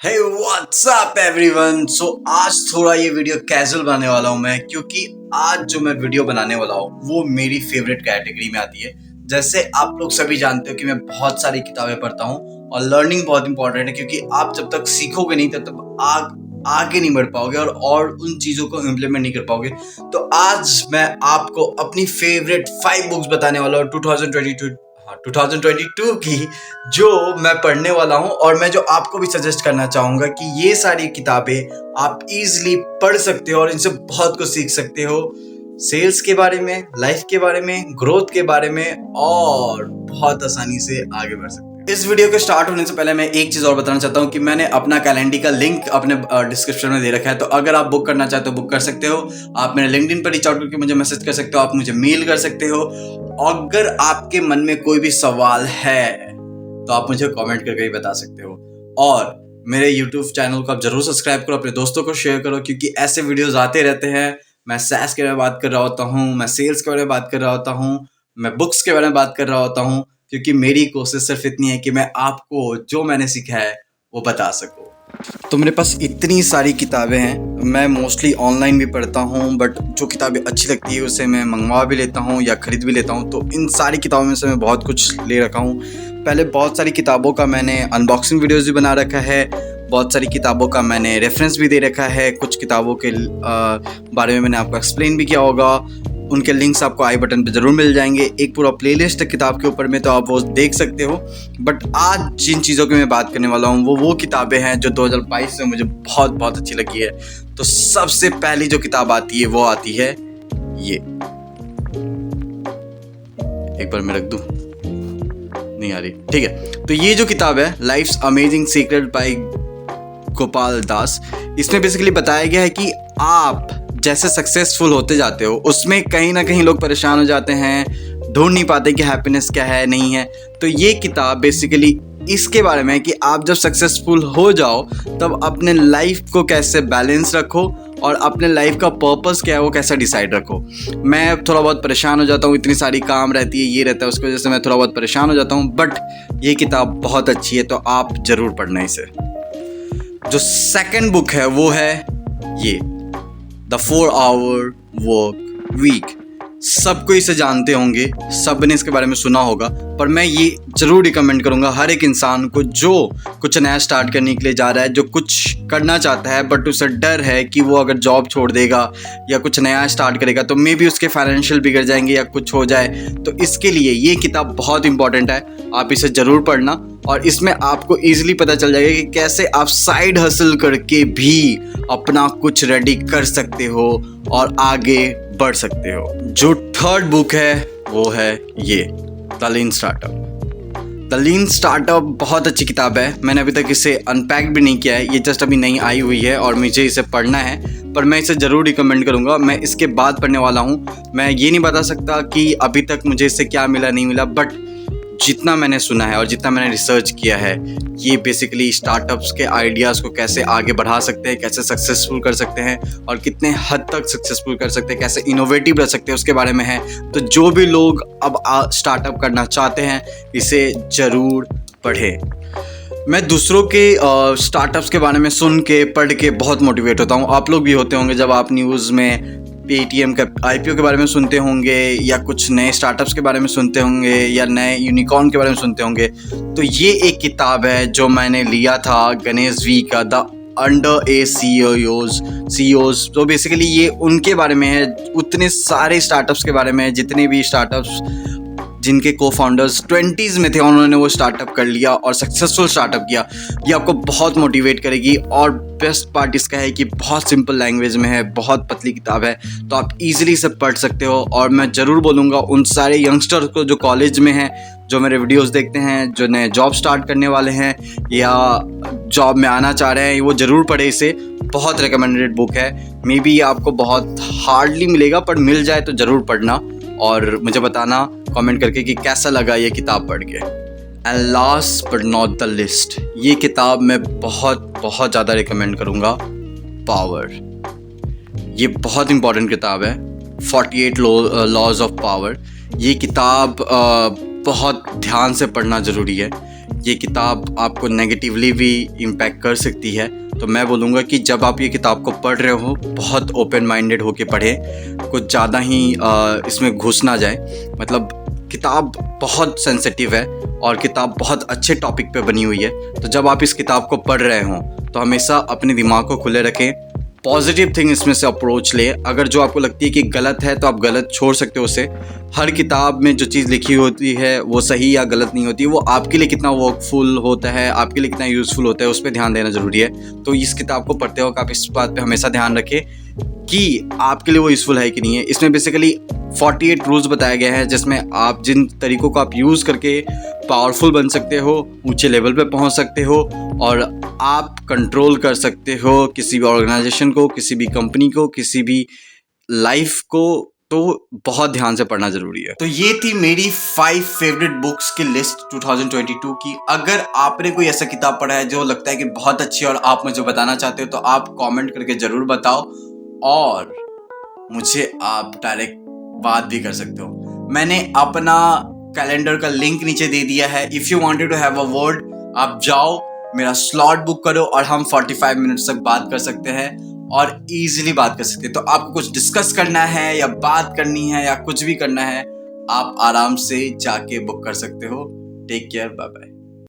हे what's up everyone. So आज थोड़ा ये वीडियो कैजुअल बनाने वाला हूँ मैं, क्योंकि आज जो मैं वीडियो बनाने वाला हूँ वो मेरी फेवरेट कैटेगरी में आती है। जैसे आप लोग सभी जानते हो कि मैं बहुत सारी किताबें पढ़ता हूँ और लर्निंग बहुत इंपॉर्टेंट है, क्योंकि आप जब तक सीखोगे नहीं तब तक आगे नहीं बढ़ पाओगे और उन चीजों को इम्प्लीमेंट नहीं कर पाओगे। तो आज मैं आपको अपनी फेवरेट 5 बुक्स बताने वाला हूँ 2022 की, जो मैं पढ़ने वाला हूं और मैं जो आपको भी सजेस्ट करना चाहूंगा कि ये सारी किताबें आप इजीली पढ़ सकते हो और इनसे बहुत कुछ सीख सकते हो। सेल्स के बारे में, लाइफ के बारे में, ग्रोथ के बारे में, और बहुत आसानी से आगे बढ़ सकते हो। इस वीडियो के स्टार्ट होने से पहले मैं एक चीज और बताना चाहता हूँ कि मैंने अपना कैलेंडर का लिंक अपने डिस्क्रिप्शन में दे रखा है, तो अगर आप बुक करना चाहते हो बुक कर सकते हो। आप मेरे लिंक्डइन पर रीच आउट करके मुझे मैसेज कर सकते हो, आप मुझे मेल कर सकते हो। अगर आपके मन में कोई भी सवाल है तो आप मुझे कमेंट करके भी बता सकते हो। और मेरे YouTube चैनल को आप जरूर सब्सक्राइब करो, अपने दोस्तों को शेयर करो, क्योंकि ऐसे वीडियोस आते रहते हैं। मैं सैस के बारे में बात कर रहा होता हूँ, मैं सेल्स के बारे में बात कर रहा होता हूँ, मैं बुक्स के बारे में बात कर रहा होता हूँ, क्योंकि मेरी कोशिश सिर्फ इतनी है कि मैं आपको जो मैंने सीखा है वो बता सकूँ। तो मेरे पास इतनी सारी किताबें हैं, मैं मोस्टली ऑनलाइन भी पढ़ता हूँ, बट जो किताबें अच्छी लगती है उसे मैं मंगवा भी लेता हूँ या ख़रीद भी लेता हूँ। तो इन सारी किताबों में से मैं बहुत कुछ ले रखा हूँ। पहले बहुत सारी किताबों का मैंने अनबॉक्सिंग वीडियोज़ भी बना रखा है, बहुत सारी किताबों का मैंने रेफरेंस भी दे रखा है, कुछ किताबों के बारे में मैंने आपको एक्सप्लेन भी किया होगा। उनके लिंक्स आपको आई बटन पे ज़रूर मिल जाएंगे। एक पूरा प्लेलिस्ट है किताब के ऊपर में, तो आप वो देख सकते हो। बट आज जिन चीज़ों की मैं बात करने वाला हूँ वो किताबें हैं जो 2022 में मुझे बहुत अच्छी लगी है। तो सबसे पहली जो किताब आती है वो आती है ये, एक बार मैं रख दूँ, नहीं आ रही, ठीक है। तो ये जो किताब है life's amazing secret by Gopal Das, इसमें बेसिकली बताया गया है कि आप जैसे सक्सेसफुल होते जाते हो उसमें कहीं ना कहीं लोग परेशान हो जाते हैं, ढूंढ नहीं पाते कि हैप्पीनेस क्या है नहीं है। तो ये किताब बेसिकली इसके बारे में है कि आप जब सक्सेसफुल हो जाओ तब अपने लाइफ को कैसे बैलेंस रखो और अपने लाइफ का पर्पस क्या है वो कैसे डिसाइड रखो। मैं थोड़ा बहुत परेशान हो जाता हूँ, इतनी सारी काम रहती है, ये रहता है, उसकी वजह से मैं थोड़ा बहुत परेशान हो जाता हूँ। बट ये किताब बहुत अच्छी है, तो आप ज़रूर पढ़ना इसे। जो सेकंड बुक है वो है ये, द 4 Hour Work Week। सबको इसे जानते होंगे, सब ने इसके बारे में सुना होगा, पर मैं ये ज़रूर रिकमेंड करूँगा हर एक इंसान को जो कुछ नया स्टार्ट करने के लिए जा रहा है, जो कुछ करना चाहता है बट उसे डर है कि वो अगर जॉब छोड़ देगा या कुछ नया स्टार्ट करेगा तो मे बी उसके फाइनेंशियल बिगड़ जाएंगे या कुछ हो जाए। तो इसके लिए ये किताब बहुत इंपॉर्टेंट है, आप इसे ज़रूर पढ़ना। और इसमें आपको ईजिली पता चल जाएगा कि कैसे आप साइड हसल करके भी अपना कुछ रेडी कर सकते हो और आगे बढ़ सकते हो। जो थर्ड बुक है वो है ये, the lean startup. The lean startup बहुत अच्छी किताब है, मैंने अभी तक इसे अनपैक भी नहीं किया है, ये जस्ट अभी नई आई हुई है और मुझे इसे पढ़ना है, पर मैं इसे ज़रूर रिकमेंड करूँगा। मैं इसके बाद पढ़ने वाला हूँ, मैं ये नहीं बता सकता कि अभी तक मुझे इससे क्या मिला नहीं मिला, बट जितना मैंने सुना है और जितना मैंने रिसर्च किया है, ये बेसिकली स्टार्टअप्स के आइडियाज़ को कैसे आगे बढ़ा सकते हैं, कैसे सक्सेसफुल कर सकते हैं और कितने हद तक सक्सेसफुल कर सकते हैं, कैसे इनोवेटिव रह सकते हैं, उसके बारे में है। तो जो भी लोग अब स्टार्टअप करना चाहते हैं इसे ज़रूर पढ़ें। मैं दूसरों के स्टार्टअप्स के बारे में सुन के पढ़ के बहुत मोटिवेट होता हूँ। आप लोग भी होते होंगे जब आप न्यूज़ में पेटीएम का IPO के बारे में सुनते होंगे या कुछ नए स्टार्टअप्स के बारे में सुनते होंगे या नए यूनिकॉर्न के बारे में सुनते होंगे। तो ये एक किताब है जो मैंने लिया था गणेश वी का, द अंडर ए CEOs। तो बेसिकली ये उनके बारे में है, उतने सारे स्टार्टअप्स के बारे में है, जितने भी स्टार्टअप्स जिनके को-फाउंडर्स 20s में थे उन्होंने वो स्टार्टअप कर लिया और सक्सेसफुल स्टार्टअप किया। ये आपको बहुत मोटिवेट करेगी और बेस्ट पार्ट इसका है कि बहुत सिंपल लैंग्वेज में है, बहुत पतली किताब है, तो आप इजीली इसे पढ़ सकते हो। और मैं ज़रूर बोलूँगा उन सारे यंगस्टर्स को जो कॉलेज में हैं, जो मेरे वीडियोस देखते हैं, जो नए जॉब स्टार्ट करने वाले हैं या जॉब में आना चाह रहे हैं, वो ज़रूर पढ़े इसे। बहुत रिकमेंडेड बुक है, मे बी ये आपको बहुत हार्डली मिलेगा, पर मिल जाए तो ज़रूर पढ़ना और मुझे बताना कमेंट करके कि कैसा लगा ये किताब पढ़ के। And last but not the list, ये किताब मैं बहुत ज़्यादा रिकमेंड करूँगा, पावर। ये बहुत इंपॉर्टेंट किताब है, 48 लॉज ऑफ पावर। ये किताब बहुत ध्यान से पढ़ना ज़रूरी है, ये किताब आपको नेगेटिवली भी इम्पैक्ट कर सकती है। तो मैं बोलूँगा कि जब आप ये किताब को पढ़ रहे हो बहुत ओपन माइंडेड होके पढ़ें, कुछ ज़्यादा ही इसमें घुस ना जाए। मतलब किताब बहुत सेंसिटिव है और किताब बहुत अच्छे टॉपिक पे बनी हुई है। तो जब आप इस किताब को पढ़ रहे हो तो हमेशा अपने दिमाग को खुले रखें, पॉजिटिव थिंग इसमें से अप्रोच ले। अगर जो आपको लगती है कि गलत है तो आप गलत छोड़ सकते हो उसे। हर किताब में जो चीज़ लिखी होती है वो सही या गलत नहीं होती, वो आपके लिए कितना वर्कफुल होता है, आपके लिए कितना यूज़फुल होता है, उस पर ध्यान देना ज़रूरी है। तो इस किताब को पढ़ते वक्त आप इस बात पे हमेशा ध्यान रखें कि आपके लिए वो यूज़फुल है कि नहीं है। इसमें बेसिकली 48 रूल्स बताए गए हैं जिसमें आप जिन तरीक़ों को आप यूज़ करके पावरफुल बन सकते हो, ऊंचे लेवल पे पहुंच सकते हो और आप कंट्रोल कर सकते हो किसी भी ऑर्गेनाइजेशन को, किसी भी कंपनी को, किसी भी लाइफ को। तो बहुत ध्यान से पढ़ना ज़रूरी है। तो ये थी मेरी 5 फेवरेट बुक्स की लिस्ट 2022 की। अगर आपने कोई ऐसा किताब पढ़ा है जो लगता है कि बहुत अच्छी और आप मुझे बताना चाहते हो तो आप कमेंट करके ज़रूर बताओ और मुझे आप डायरेक्ट बात भी कर सकते हो। मैंने अपना कैलेंडर का लिंक नीचे दे दिया है। If you wanted to have a word, आप जाओ, मेरा स्लॉट बुक करो और हम 45 मिनट्स तक बात कर सकते हैं और इजीली बात कर सकते हैं। तो आपको कुछ डिस्कस करना है या बात करनी है या कुछ भी करना है, आप आराम से जाके बुक कर सकते हो। Take care, bye bye.